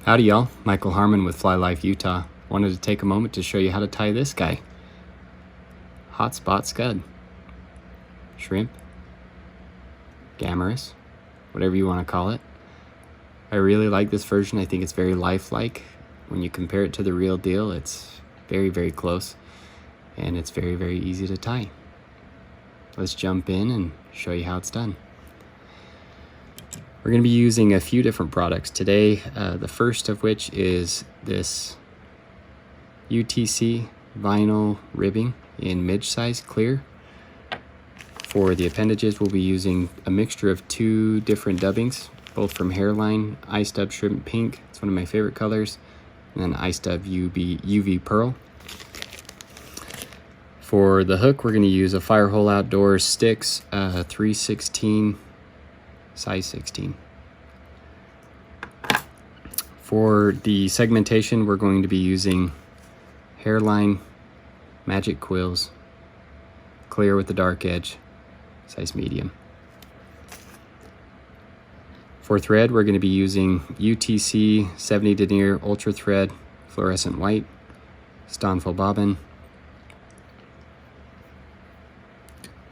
Howdy y'all, Michael Harmon with Fly Life Utah. Wanted to take a moment to show you how to tie this guy. Hot Spot Scud. Shrimp. Gammarus. Whatever you want to call it. I really like this version. I think it's very lifelike. When you compare it to the real deal, it's very, very close. And it's very, very easy to tie. Let's jump in and show you how it's done. We're going to be using a few different products today, the first of which is this UTC vinyl ribbing in midge-size clear. For the appendages, we'll be using a mixture of two different dubbings, both from Hareline, Ice Dub Shrimp Pink, it's one of my favorite colors, and then Ice Dub UV Pearl. For the hook, we're going to use a Firehole Outdoors Sticks 3/16 size 16. For the segmentation, we're going to be using Hareline Magic Quills, clear with the dark edge, size medium. For thread, we're going to be using UTC 70 denier Ultra Thread Fluorescent White, Stoneful Bobbin.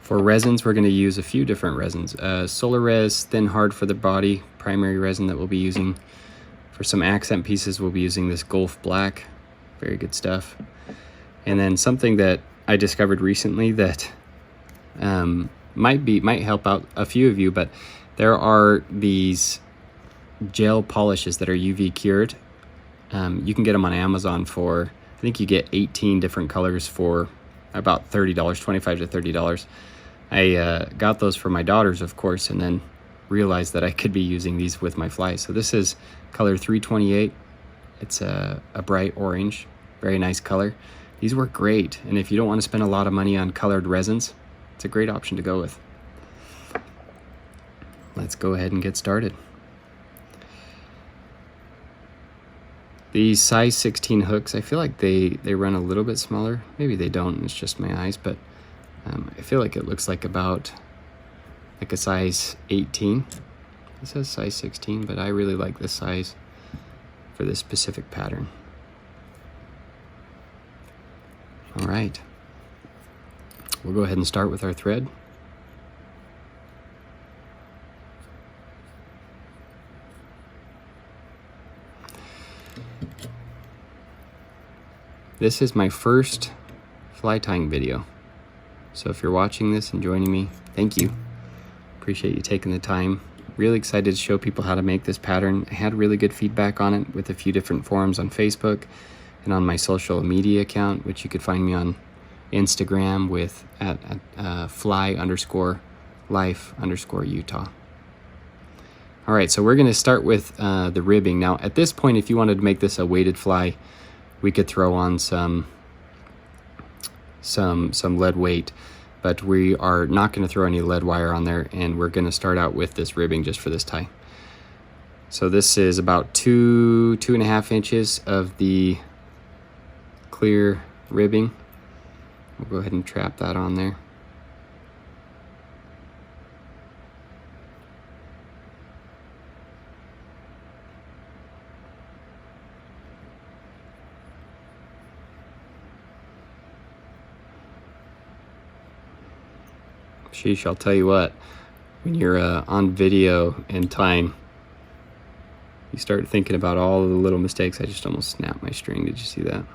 For resins, we're going to use a few different resins. Solar Res, thin hard for the body, primary resin that we'll be using. For some accent pieces, we'll be using this Gulff black, very good stuff. And then something that I discovered recently that might help out a few of you, but there are these gel polishes that are UV cured. You can get them on Amazon for, I think you get 18 different colors for about $30, $25 to $30. I got those for my daughters, of course, and then realized that I could be using these with my flies. So this is color 328. It's a bright orange, very nice color. These work great, and if you don't want to spend a lot of money on colored resins, it's a great option to go with. Let's go ahead and get started. These size 16 hooks, I feel like they run a little bit smaller. Maybe they don't, it's just my eyes, but I feel like it looks like about like a size 18. It says size 16, but I really like this size for this specific pattern. All right, we'll go ahead and start with our thread. This is my first fly tying video. So if you're watching this and joining me, thank you. Appreciate you taking the time. Really excited to show people how to make this pattern. I had really good feedback on it with a few different forums on Facebook and on my social media account, which you could find me on Instagram with at fly_life_Utah. All right, so we're gonna start with the ribbing. Now at this point, if you wanted to make this a weighted fly, we could throw on some lead weight, but we are not going to throw any lead wire on there, and we're going to start out with this ribbing just for this tie. So this is about 2.5 inches of the clear ribbing. We'll go ahead and trap that on there. Sheesh, I'll tell you what, when you're on video and tying, you start thinking about all of the little mistakes. I just almost snapped my string. Did you see that?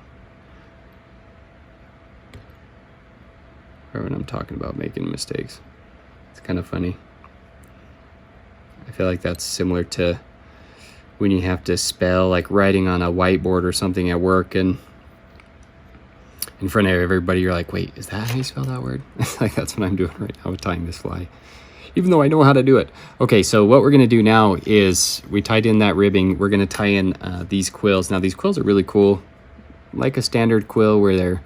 Or when I'm talking about making mistakes. It's kind of funny. I feel like that's similar to when you have to spell, like writing on a whiteboard or something at work, and in front of everybody, you're like, wait, is that how you spell that word? Like, that's what I'm doing right now with tying this fly, even though I know how to do it. Okay, so what we're gonna do now is we tied in that ribbing. We're gonna tie in these quills. Now, these quills are really cool, like a standard quill where they're,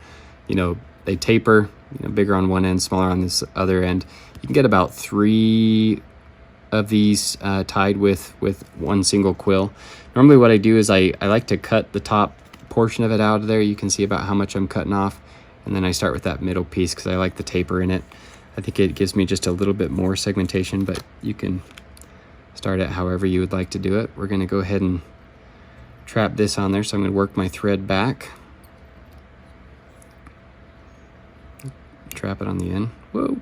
they taper, bigger on one end, smaller on this other end. You can get about 3 of these tied with one single quill. Normally what I do is I like to cut the top portion of it out of there. You can see about how much I'm cutting off, and then I start with that middle piece because I like the taper in it. I think it gives me just a little bit more segmentation, but you can start it however you would like to do it. We're going to go ahead and trap this on there, so I'm going to work my thread back. Trap it on the end. Whoa.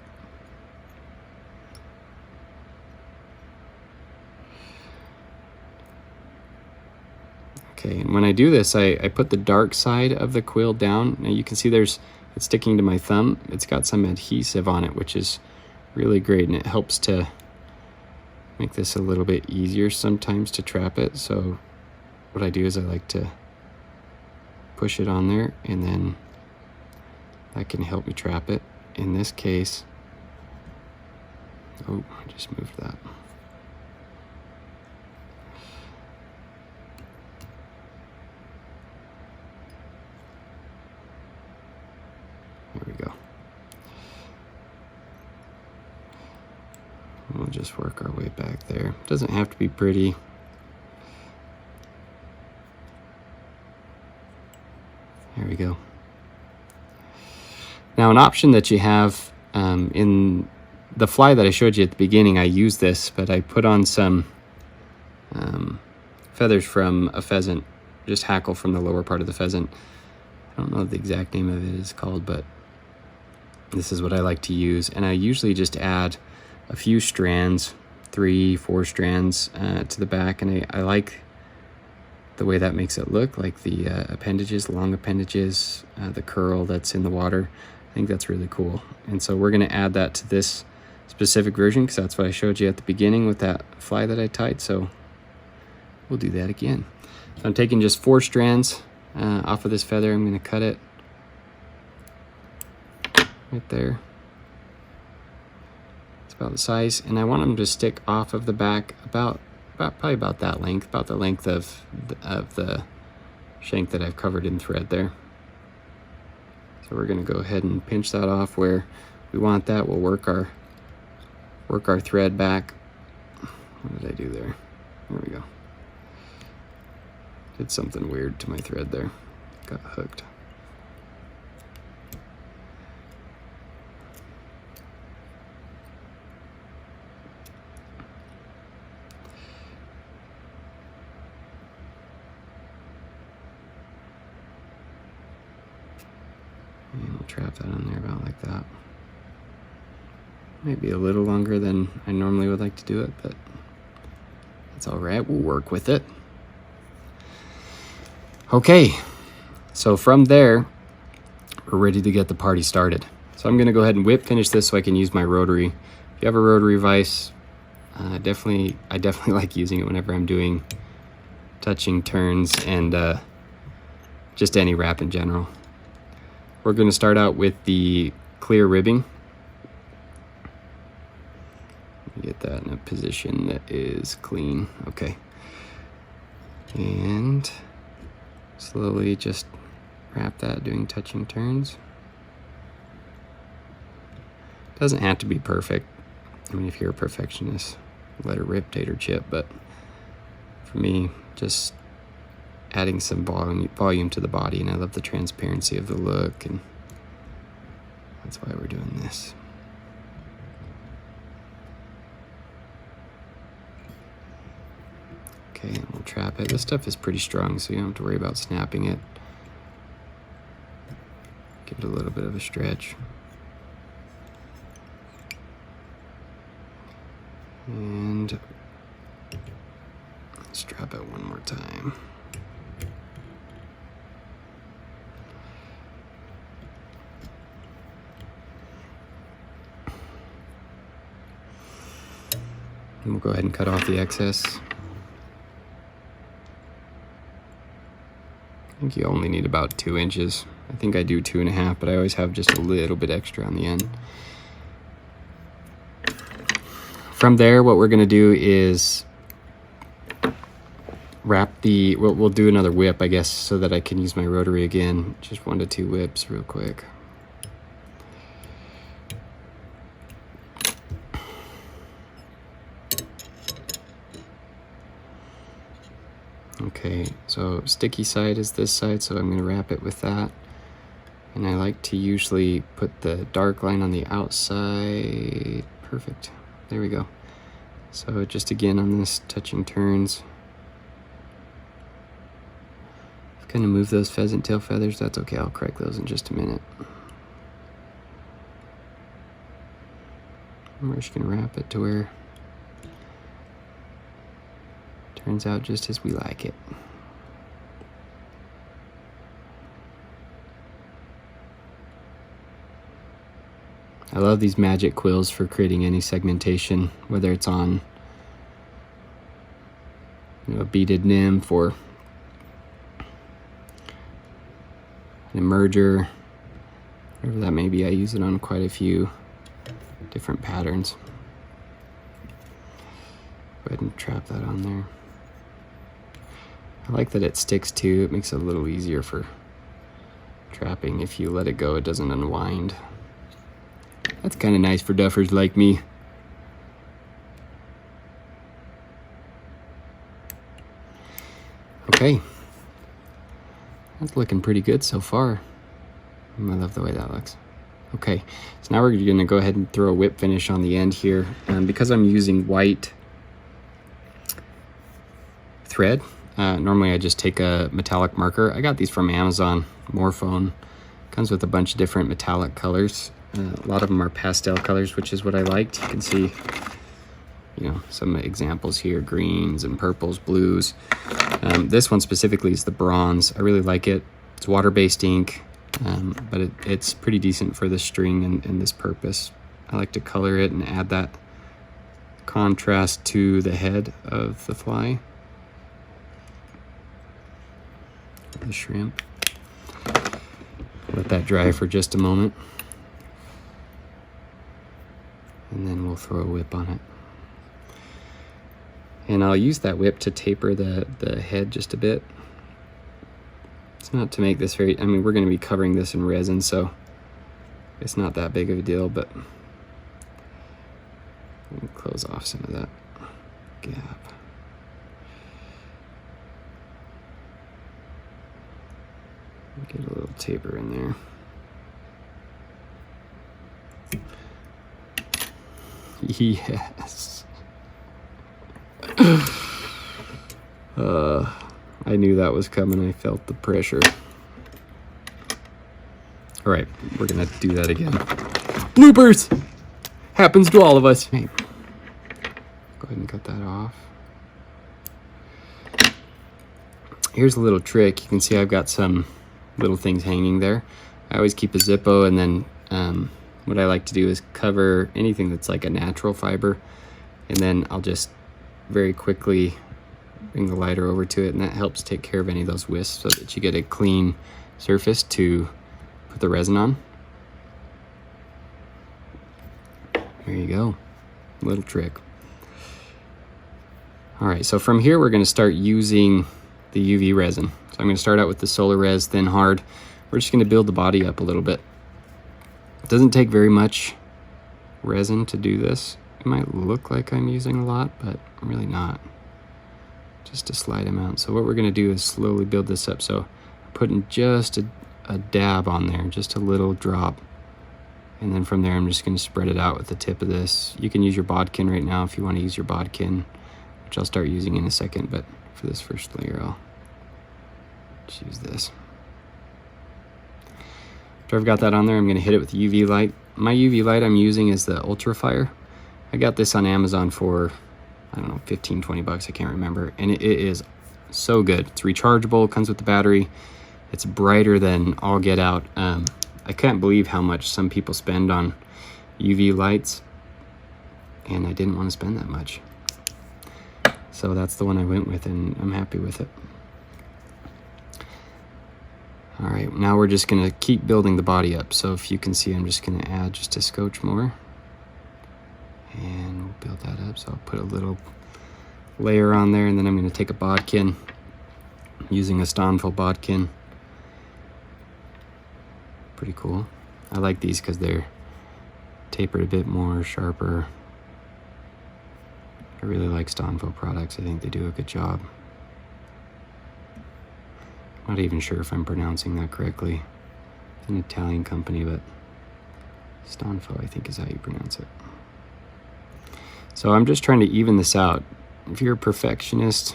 Okay, and when I do this, I put the dark side of the quill down. Now you can see it's sticking to my thumb. It's got some adhesive on it, which is really great, and it helps to make this a little bit easier sometimes to trap it. So what I do is I like to push it on there, and then that can help me trap it. In this case, oh, I just moved that. There we go. We'll just work our way back there. Doesn't have to be pretty. There we go. Now, an option that you have in the fly that I showed you at the beginning, I use this, but I put on some feathers from a pheasant, just hackle from the lower part of the pheasant. I don't know what the exact name of it is called, but this is what I like to use. And I usually just add a few strands, 3-4 strands to the back, and I like the way that makes it look, like the appendages, long appendages, the curl that's in the water. I think that's really cool. And so we're going to add that to this specific version, because that's what I showed you at the beginning with that fly that I tied. So we'll do that again. So I'm taking just 4 strands off of this feather. I'm going to cut it right there. It's about the size, and I want them to stick off of the back probably about that length, about the length of the shank that I've covered in thread there. So we're going to go ahead and pinch that off where we want that. We'll work our thread back. What did I do there? There we go. Did something weird to my thread there. Got hooked. And we'll trap that on there about like that. Maybe a little longer than I normally would like to do it, but that's all right. We'll work with it. Okay, so from there, we're ready to get the party started. So I'm going to go ahead and whip finish this so I can use my rotary. If you have a rotary vise, I definitely like using it whenever I'm doing touching turns and just any wrap in general. We're going to start out with the clear ribbing. Get that in a position that is clean. Okay. And slowly just wrap that, doing touching turns. Doesn't have to be perfect. I mean, if you're a perfectionist, let her rip, tater chip, but for me, just adding some volume to the body, and I love the transparency of the look, and that's why we're doing this. Okay, and we'll trap it. This stuff is pretty strong, so you don't have to worry about snapping it. Give it a little bit of a stretch. And let's trap it one more time. And we'll go ahead and cut off the excess. I think you only need about 2 inches. I think I do 2.5, but I always have just a little bit extra on the end. From there, what we're going to do is wrap the, we'll do another whip, I guess, so that I can use my rotary again. Just 1 to 2 whips real quick. Okay, so sticky side is this side, so I'm going to wrap it with that. And I like to usually put the dark line on the outside. Perfect. There we go. So just again on this touching turns. Gonna move those pheasant tail feathers. That's okay, I'll correct those in just a minute. We're just gonna wrap it to where it turns out just as we like it. I love these magic quills for creating any segmentation, whether it's on a beaded nymph or an emerger, whatever that may be. I use it on quite a few different patterns. Go ahead and trap that on there. I like that it sticks too. It makes it a little easier for trapping. If you let it go, it doesn't unwind. That's kind of nice for duffers like me. Okay, that's looking pretty good so far. I love the way that looks. Okay, so now we're gonna go ahead and throw a whip finish on the end here. Because I'm using white thread, normally I just take a metallic marker. I got these from Amazon, Morphone. Comes with a bunch of different metallic colors. A lot of them are pastel colors, which is what I liked. You can see, you know, some examples here, greens and purples, blues. This one specifically is the bronze. I really like it. It's water-based ink, but it's pretty decent for the string and this purpose. I like to color it and add that contrast to the head of the fly, the shrimp. Let that dry for just a moment, and then we'll throw a whip on it. And I'll use that whip to taper the head just a bit. It's not to make this very, I mean, we're going to be covering this in resin, so it's not that big of a deal, but let me close off some of that gap. Get a little taper in there. Yes. I knew that was coming. I felt the pressure. All right, we're gonna do that again. Bloopers! Happens to all of us. Hey, go ahead and cut that off. Here's a little trick. You can see I've got some little things hanging there. I always keep a Zippo, and then what I like to do is cover anything that's like a natural fiber, and then I'll just very quickly bring the lighter over to it, and that helps take care of any of those wisps so that you get a clean surface to put the resin on. There you go, little trick. All right, so from here we're going to start using the UV resin. So I'm going to start out with the Solar Res Thin Hard. We're just going to build the body up a little bit. It doesn't take very much resin to do this. It might look like I'm using a lot, but I'm really not. Just a slight amount. So what we're going to do is slowly build this up. So I'm putting just a dab on there, just a little drop. And then from there, I'm just going to spread it out with the tip of this. You can use your bodkin right now if you want to use your bodkin, which I'll start using in a second. But for this first layer, I'll just use this. After I've got that on there, I'm going to hit it with UV light. My UV light I'm using is the Ultrafire. I got this on Amazon for, I don't know, 15, 20 bucks, I can't remember. And it is so good. It's rechargeable, comes with the battery. It's brighter than all get out. I can't believe how much some people spend on UV lights, and I didn't want to spend that much. So that's the one I went with, and I'm happy with it. All right, now we're just gonna keep building the body up. So if you can see, I'm just gonna add just a scotch more, and we'll build that up. So I'll put a little layer on there, and then I'm gonna take a bodkin, using a Stoneful bodkin. Pretty cool. I like these because they're tapered a bit more, sharper. I really like Stoneful products. I think they do a good job. Not even sure if I'm pronouncing that correctly. It's an Italian company, but Stoneful, I think, is how you pronounce it. So I'm just trying to even this out. If you're a perfectionist,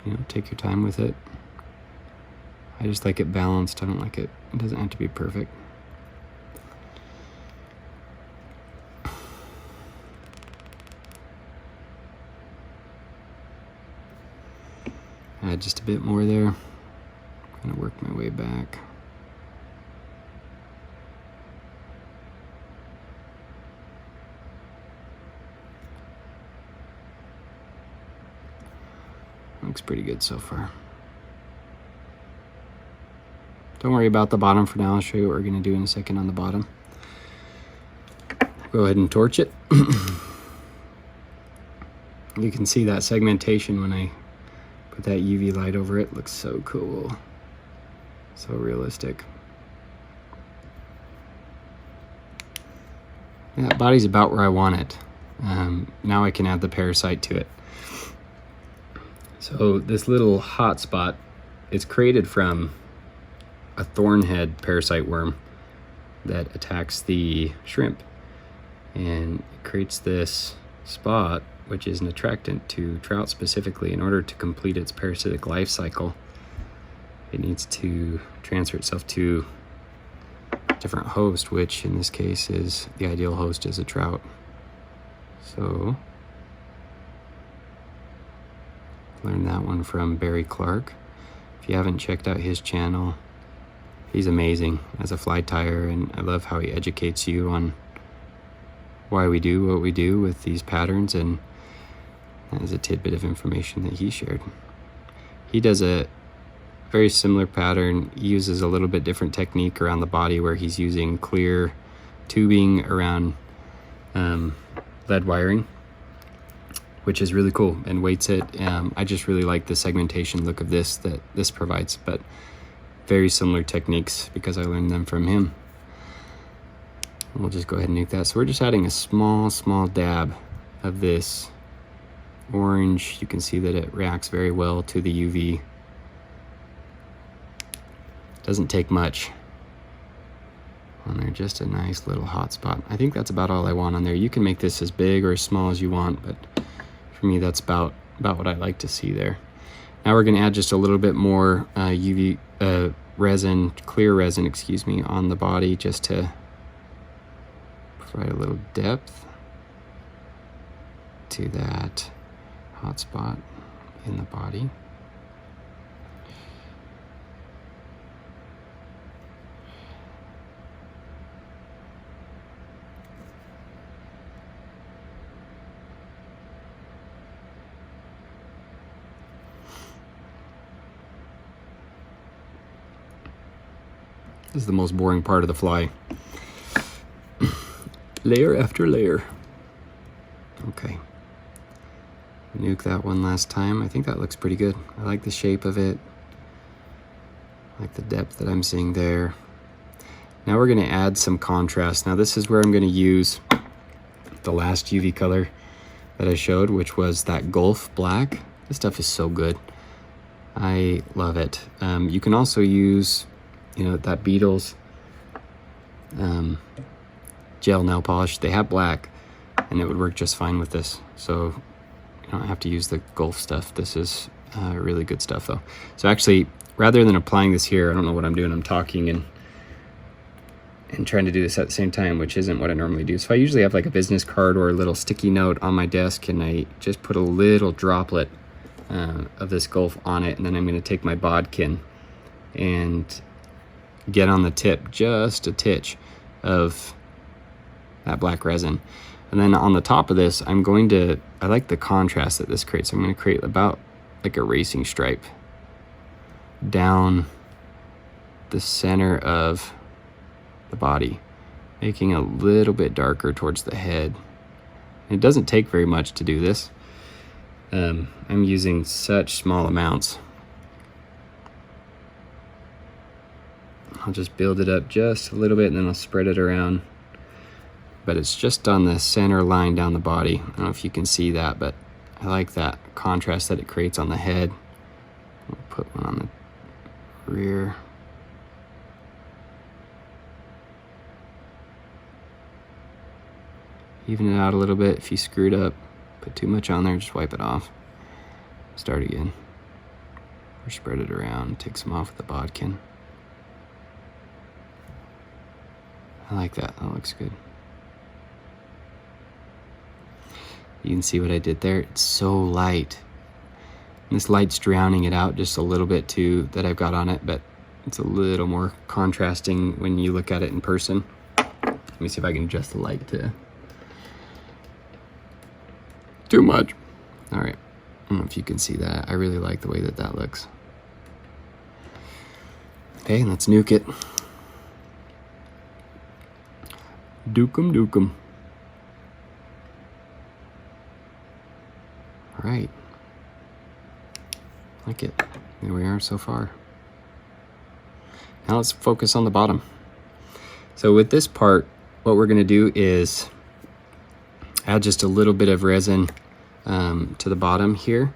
you know, take your time with it. I just like it balanced. I don't like it. It doesn't have to be perfect. Add just a bit more there. Kind of work my way back. Looks pretty good so far. Don't worry about the bottom for now. I'll show you what we're going to do in a second on the bottom. Go ahead and torch it. You can see that segmentation when I put that UV light over it. Looks so cool. So realistic. Yeah, that body's about where I want it. Now I can add the Parasite to it. So this little hot spot, it's created from a thornhead parasite worm that attacks the shrimp, and it creates this spot, which is an attractant to trout specifically. In order to complete its parasitic life cycle, it needs to transfer itself to a different host, which in this case is the ideal host is a trout. So learned that one from Barry Clark. If you haven't checked out his channel, he's amazing as a fly tyer, and I love how he educates you on why we do what we do with these patterns, and that is a tidbit of information that he shared. He does a very similar pattern. He uses a little bit different technique around the body, where he's using clear tubing around lead wiring, which is really cool, and weights it. I just really like the segmentation look of this that this provides, but very similar techniques because I learned them from him. We'll just go ahead and nuke that. So we're just adding a small dab of this orange. You can see that it reacts very well to the UV. Doesn't take much on there, just a nice little hot spot. I think that's about all I want on there. You can make this as big or as small as you want, but for me that's about what I like to see there. Now we're going to add just a little bit more UV resin, clear resin, excuse me, on the body, just to provide a little depth to that hot spot in the body. This is the most boring part of the fly. Layer after layer. Okay. Nuke that one last time. I think that looks pretty good. I like the shape of it. I like the depth that I'm seeing there. Now we're going to add some contrast. Now this is where I'm going to use the last UV color that I showed, which was that Gulff black. This stuff is so good. I love it. You can also use, you know, that Beetles gel nail polish. They have black, and it would work just fine with this. So you don't have to use the Gulff stuff. This is really good stuff though. So actually, rather than applying this here, I don't know what I'm doing. I'm talking and trying to do this at the same time, which isn't what I normally do. So I usually have like a business card or a little sticky note on my desk, and I just put a little droplet of this Gulff on it, and then I'm going to take my bodkin and get on the tip just a titch of that black resin. And then on the top of this, I like the contrast that this creates. I'm going to create about like a racing stripe down the center of the body, making a little bit darker towards the head. It doesn't take very much to do this. I'm using such small amounts. I'll just build it up just a little bit, and then I'll spread it around. But it's just on the center line down the body. I don't know if you can see that, but I like that contrast that it creates on the head. I'll put one on the rear. Even it out a little bit. If you screwed up, put too much on there, just wipe it off. Start again. or spread it around, take some off with the bodkin. I like that, that looks good. You can see what I did there, it's so light. And this light's drowning it out just a little bit too that I've got on it, but it's a little more contrasting when you look at it in person. Let me see if I can adjust the light to too much. All right, I don't know if you can see that. I really like the way that that looks. Okay, let's nuke it. Duke 'em, duke 'em. All right. Like it. There we are so far. Now let's focus on the bottom. So with this part, what we're gonna do is add just a little bit of resin to the bottom here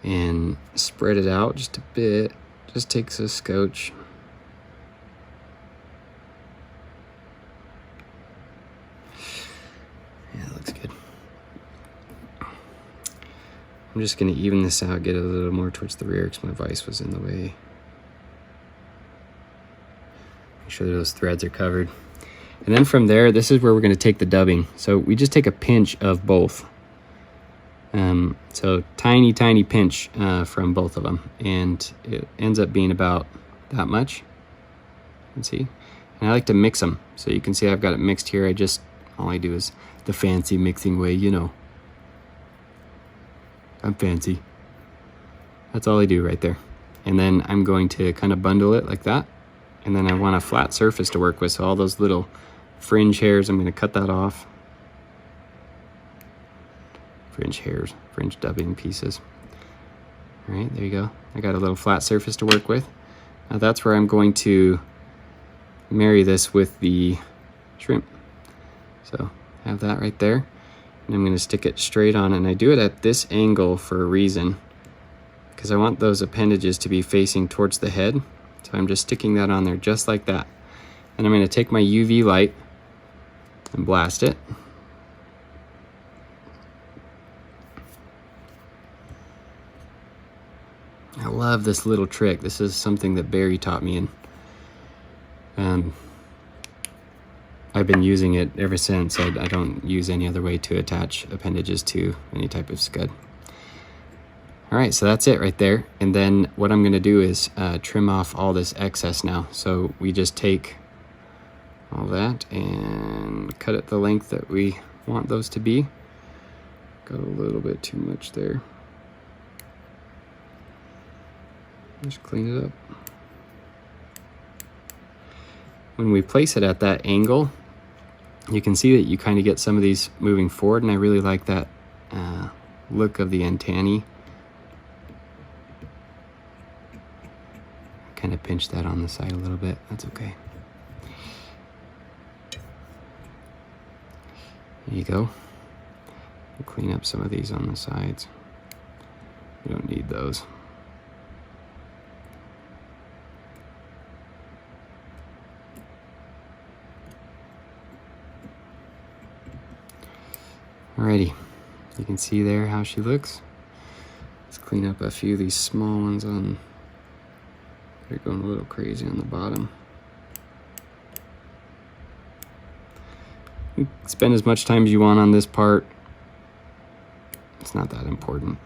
and spread it out just a bit. Just takes a scotch. Yeah, that looks good. I'm just gonna even this out, get a little more towards the rear because my vise was in the way. Make sure those threads are covered. And then from there, this is where we're gonna take the dubbing. So we just take a pinch of both. So tiny, tiny pinch from both of them. And it ends up being about that much. You can see. And I like to mix them. So you can see I've got it mixed here. All I do is the fancy mixing way, you know. I'm fancy. That's all I do right there. And then I'm going to kind of bundle it like that. And then I want a flat surface to work with. So all those little fringe hairs, I'm going to cut that off. Fringe hairs, fringe dubbing pieces. All right, there you go. I got a little flat surface to work with. Now that's where I'm going to marry this with the shrimp. So have that right there. And I'm going to stick it straight on, and I do it at this angle for a reason, because I want those appendages to be facing towards the head. So I'm just sticking that on there just like that. And I'm going to take my UV light and blast it. I love this little trick. This is something that Barry taught me, and I've been using it ever since. I don't use any other way to attach appendages to any type of scud. All right, so that's it right there. And then what I'm gonna do is trim off all this excess now. So we just take all that and cut it the length that we want those to be. Got a little bit too much there. Just clean it up. When we place it at that angle, you can see that you kind of get some of these moving forward, and I really like that look of the antennae. Kind of pinch that on the side a little bit. That's okay. There you go. We'll clean up some of these on the sides. We don't need those. Alrighty, you can see there how she looks. Let's clean up a few of these small ones on. They're going a little crazy on the bottom. You can spend as much time as you want on this part. It's not that important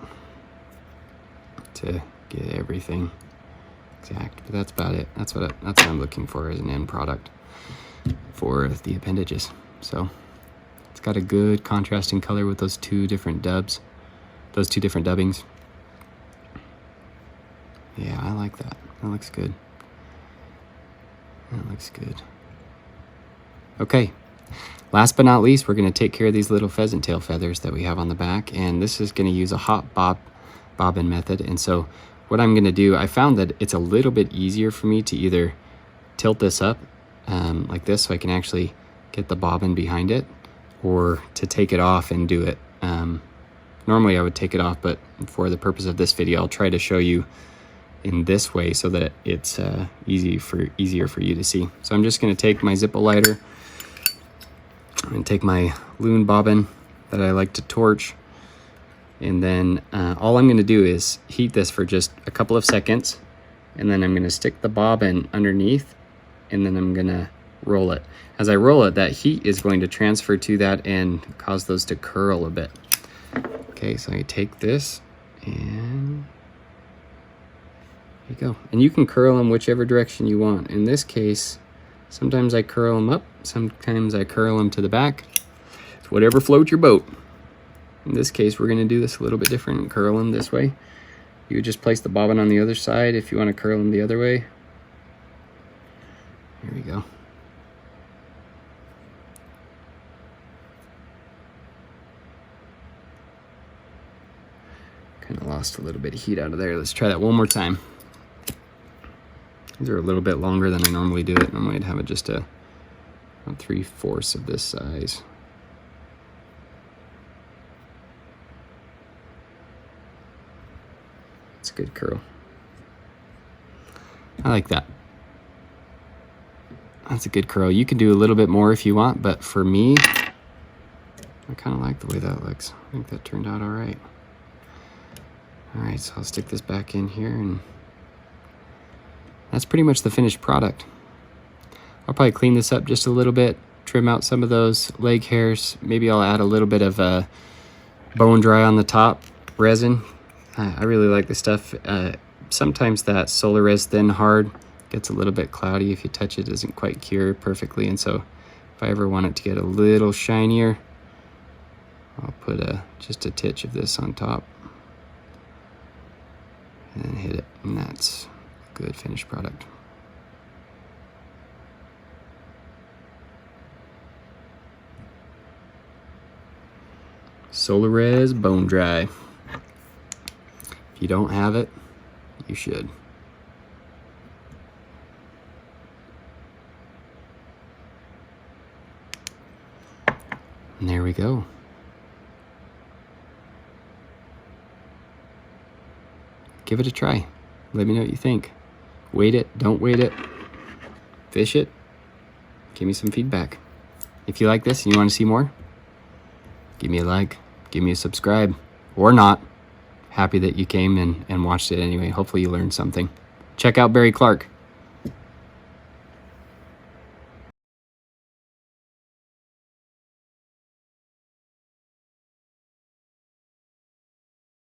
to get everything exact, but that's about it. That's what I'm looking for as an end product for the appendages. So it's got a good contrasting color with those two different dubs, those two different dubbings. Yeah, I like that. That looks good. That looks good. Okay, last but not least, we're going to take care of these little pheasant tail feathers that we have on the back, and this is going to use a hot bobbin method. And so what I'm going to do, I found that it's a little bit easier for me to either tilt this up like this so I can actually get the bobbin behind it, or to take it off and do it. Normally I would take it off, but for the purpose of this video, I'll try to show you in this way so that it's easier for you to see. So I'm just going to take my Zippo lighter and take my loon bobbin that I like to torch, And then all I'm going to do is heat this for just a couple of seconds, and then I'm going to stick the bobbin underneath, and then I'm going to roll it. As I roll it, that heat is going to transfer to that and cause those to curl a bit. Okay, so I take this and there you go. And you can curl them whichever direction you want. In this case, sometimes I curl them up, sometimes I curl them to the back. It's whatever floats your boat. In this case, we're going to do this a little bit different and curl them this way. You would just place the bobbin on the other side if you want to curl them the other way. Here we go. Kind of lost a little bit of heat out of there. Let's try that one more time. These are a little bit longer than I normally do it. Normally I'd have it just about 3/4 of this size. It's a good curl. I like that. That's a good curl. You can do a little bit more if you want, but for me, I kind of like the way that looks. I think that turned out all right. All right, so I'll stick this back in here, and that's pretty much the finished product. I'll probably clean this up just a little bit, trim out some of those leg hairs. Maybe I'll add a little bit of bone dry on the top, resin. I really like this stuff. Sometimes that solar res thin hard gets a little bit cloudy if you touch it. It doesn't quite cure perfectly, and so if I ever want it to get a little shinier, I'll put just a titch of this on top and then hit it, and that's a good finished product. Solar res bone dry. If you don't have it, you should. And there we go. Give it a try. Let me know what you think. Weight it, don't weight it. Fish it. Give me some feedback. If you like this and you want to see more, give me a like, give me a subscribe, or not. Happy that you came and watched it anyway. Hopefully you learned something. Check out Barry Clark.